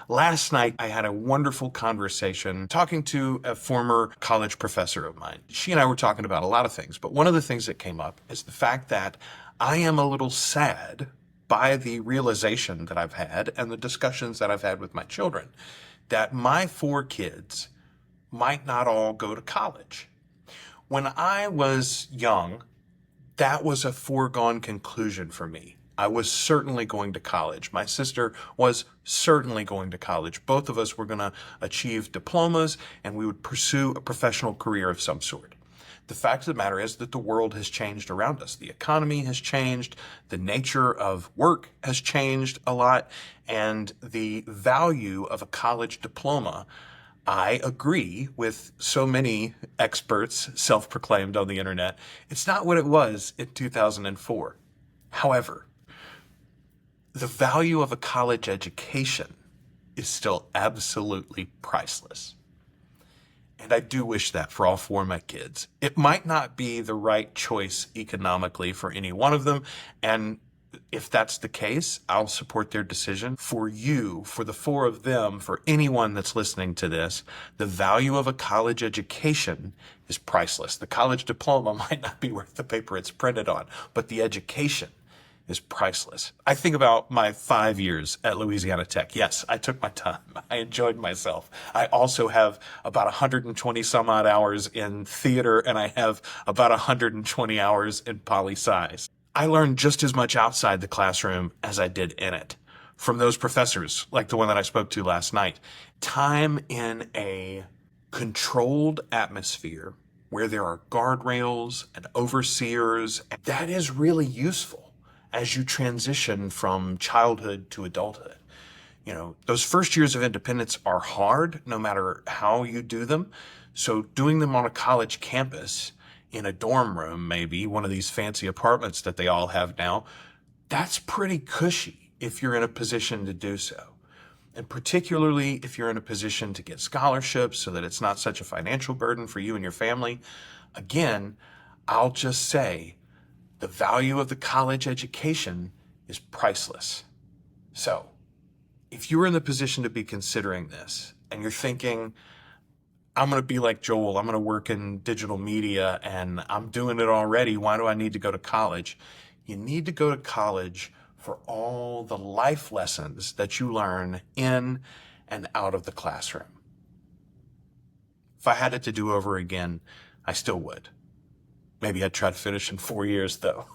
Last night, I had a wonderful conversation talking to a former college professor of mine. She and I were talking about a lot of things, but one of the things that came up is the fact that I am a little sad by the realization that I've had and the discussions that I've had with my children that my four kids might not all go to college. When I was young, that was a foregone conclusion for me. I was certainly going to college. My sister was certainly going to college. Both of us were going to achieve diplomas and we would pursue a professional career of some sort. The fact of the matter is that the world has changed around us. The economy has changed. The nature of work has changed a lot. And the value of a college diploma, I agree with so many experts, self-proclaimed on the internet, it's not what it was in 2004. However, the value of a college education is still absolutely priceless. And I do wish that for all four of my kids. It might not be the right choice economically for any one of them. And if that's the case, I'll support their decision. For you, for the four of them, for anyone that's listening to this, the value of a college education is priceless. The college diploma might not be worth the paper it's printed on, but the education is priceless. I think about my 5 years at Louisiana Tech. Yes, I took my time. I enjoyed myself. I also have about 120 some odd hours in theater, and I have about 120 hours in poli-sci. I learned just as much outside the classroom as I did in it. From those professors, like the one that I spoke to last night. Time in a controlled atmosphere where there are guardrails and overseers, that is really useful as you transition from childhood to adulthood. You know, those first years of independence are hard no matter how you do them. So doing them on a college campus, in a dorm room, maybe one of these fancy apartments that they all have now, that's pretty cushy if you're in a position to do so. And particularly if you're in a position to get scholarships so that it's not such a financial burden for you and your family. Again, I'll just say the value of the college education is priceless. So if you're in the position to be considering this and you're thinking, I'm going to be like Joel, I'm going to work in digital media and I'm doing it already, why do I need to go to college? You need to go to college for all the life lessons that you learn in and out of the classroom. If I had it to do over again, I still would. Maybe I'd try to finish in 4 years though.